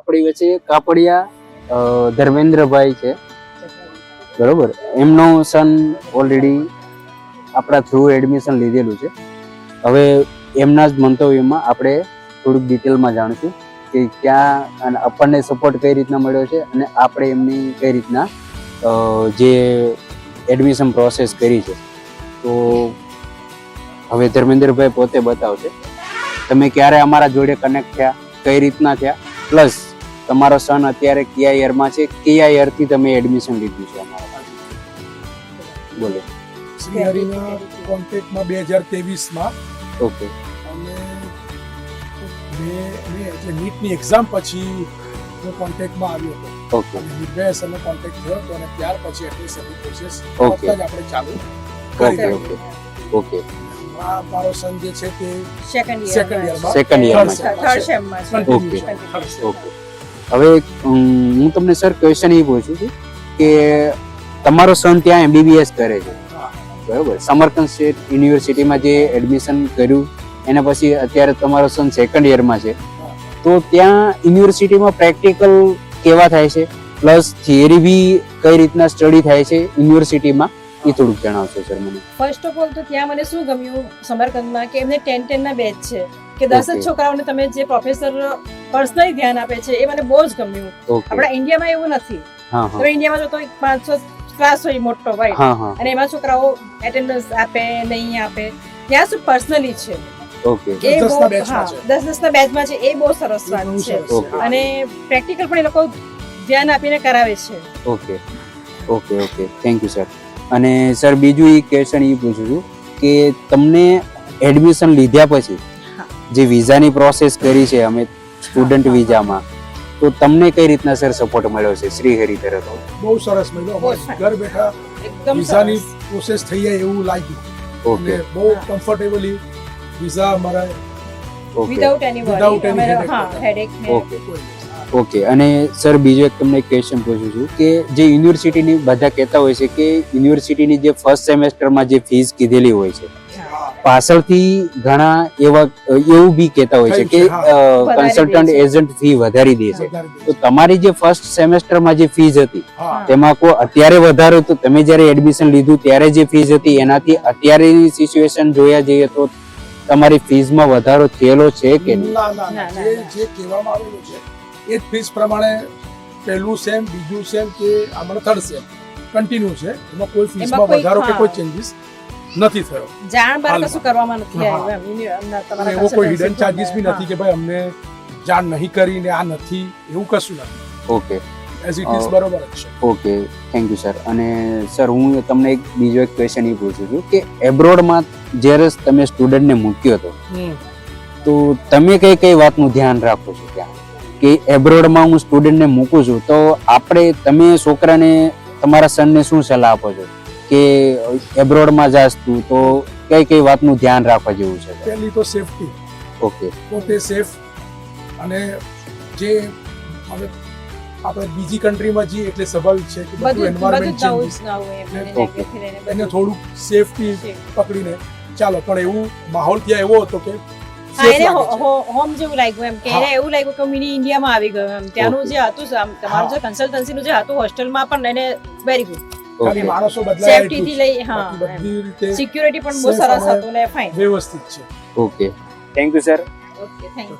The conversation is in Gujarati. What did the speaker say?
આપણી વચ્ચે કાપડિયા ધર્મેન્દ્રભાઈ છે, બરોબર. એમનો સન ઓલરેડી આપણા થ્રુ એડમિશન લીધેલું છે. હવે એમના જ મંતવ્યમાં આપણે થોડુંક ડિટેલમાં જાણીશું કે ક્યાં આપણને સપોર્ટ કઈ રીતના મળ્યો છે અને આપણે એમની કઈ રીતના જે એડમિશન પ્રોસેસ કરી છે. તો હવે ધર્મેન્દ્રભાઈ પોતે બતાવશે તમે ક્યારે અમારા જોડે કનેક્ટ થયા, કઈ રીતના થયા, પ્લસ તમારો સન અત્યારે કયા યરમાં છે, કયા યરથી તમે એડમિશન લીધું છે અમારા. બોલો. શ્રીહરિના કોન્ટેક્ટમાં 2023માં. ઓકે. અને મેં એટલે નીટની એક્ઝામ પછી હું કોન્ટેક્ટમાં આવ્યો હતો. ઓકે. નિર્ભય સરનો કોન્ટેક્ટ થયો હતો અને ત્યાર પછી એડમિશનની પ્રોસેસ ઓકે. આપણે ચાલુ ઓકે. ઓકે. ઓકે. મારો સન જે છે તે સેકન્ડ યરમાં થર્ડ સેમમાં છે. ઓકે. ઓકે. હવે હું તમને સર ક્વેશ્ચન એ પૂછું છું કે તમારો સન ત્યાં MBBS કરે છે, બરોબર, સમરકંદ સ્ટેટ યુનિવર્સિટીમાં જે એડમિશન કર્યું એના પછી અત્યારે તમારો સન સેકન્ડ યરમાં છે. તો ત્યાં યુનિવર્સિટીમાં પ્રેક્ટિકલ કેવા થાય છે, પ્લસ થિયરી બી કઈ રીતના સ્ટડી થાય છે યુનિવર્સિટીમાં, એ થોડુંક જણાવશો સર મને. ફર્સ્ટ ઓફ ઓલ તો ત્યાં મને શું ગમ્યું સમરકંદમાં કે એમને 10-10 ના બેચ છે કે 10 જ છોકરાઓને તમે જે પ્રોફેસર પર્સનલી ધ્યાન આપે છે એ મને બહુ જ ગમ્યું. આપણા ઇન્ડિયામાં એવું નથી. તો ઇન્ડિયામાં જો તો 500 ક્લાસ હોય મોટો હોય અને એમાં છોકરાઓ એટેન્ડન્સ આપે નહીં આપે, ત્યાં શું પર્સનલી છે. ઓકે. એ બહુ 10-10 ના બેચમાં છે, એ બહુ સરસ વાત છે. અને પ્રેક્ટિકલ પણ એ લોકો ધ્યાન આપીને કરાવે છે. Okay. Okay. Okay. Thank you sir. અને સર બીજું એ ક્વેશ્ચન એ પૂછું છું કે તમને એડમિશન લીધા પછી જે વિઝાની પ્રોસેસ કરી છે અમે સ્ટુડન્ટ વિઝામાં, તો તમને કઈ રીતના સર સપોર્ટ મળ્યો છે શ્રીહરિ તરફ? બહુ સરસ મળ્યો. ઘર બેઠા એકદમ વિઝાની પ્રોસેસ થઈ જાય એવું લાગ્યું. ઓકે. બહુ કમ્ફર્ટેબલી વિઝા અમારા વિધાઉટ એની હેડેક. ઓકે. ઓકે. અને સર બીજો એક તમને ક્વેશ્ચન પૂછું છું કે જે યુનિવર્સિટીની બધા કહેતા હોય છે કે યુનિવર્સિટીની જે ફર્સ્ટ સેમેસ્ટરમાં જે ફીસ કીધેલી હોય છે, પાછળથી ઘણા એવું બી કહેતા હોય છે કે કન્સલ્ટન્ટ એજન્ટ ફી વધારી દે છે. તો તમારી જે ફર્સ્ટ સેમેસ્ટરમાં જે ફીસ હતી તેમાં કોઈ અત્યારે વધારો, તો તમે જ્યારે એડમિશન લીધું ત્યારે જે ફીસ હતી એનાથી અત્યારેની સિચ્યુએશન જોયા જઈએ તો તમારી ફીસમાં વધારો થયેલો છે કે નહીં? જે કહેવામાં આવેલું છે એ જ ફીસ પ્રમાણે પહેલું સેમ, બીજું સેમ કે આમાં થર્ડ સેમ કન્ટિન્યુ છે. એમાં કોઈ ફીસમાં વધારો કે કોઈ ચેન્જીસ નથી થયો. જાણ બાર કશું કરવામાં નથી આવ્યું. એવો કોઈ હિડન ચાર્જીસ બી નથી કે ભાઈ અમને જાણ નહીં કરીને આ નથી, એવું કશું નથી. ઓકે. એઝ ઇટ ઇઝ બરોબર જ છે. ઓકે. Thank you sir. અને સર હું તમને એક બીજો એક ક્વેશ્ચન એ પૂછું છું કે એબ્રોડમાં જ્યારે તમે સ્ટુડન્ટને મૂક્યો હતો તો તમે કઈ કઈ વાતનું ધ્યાન રાખો છો ત્યાં કે એબ્રોડમાં હું સ્ટુડન્ટને મૂકું છું તો તમે છોકરાને, તમારા સનને શું સલાહ આપો છો કે એબ્રોડમાં જાસ તું તો કઈ કઈ વાતનું ધ્યાન રાખવા જેવું છે? પહેલી તો સેફટી. ઓકે. પોતે સેફ. અને જે હવે આપણે બીજી કન્ટ્રીમાં જઈએ એટલે સ્વાભાવિક છે કે બધું એન્વાયરમેન્ટ ચેન્જીસ, એને થોડુંક સેફટી પકડીને ચાલો. પણ એવું માહોલ ત્યાં એવો હતો કે હોમ જેવું લાગ્યું એમ કે એને એવું લાગ્યું કે મિની ઇન્ડિયામાં આવી ગયો એમ. ત્યાંનું જે હતું તમારું જે કન્સલ્ટન્સીનું જે હતું હોસ્ટેલમાં પણ એને વેરી ગુડ. ખાલી માણસો બદલાય, સેફટી થી લઈ બધી રીતે સિક્યુરિટી પણ બહુ સરસ હતું ને ફાઇન વ્યવસ્થિત છે. Okay. Thank you sir. Okay. Thank you.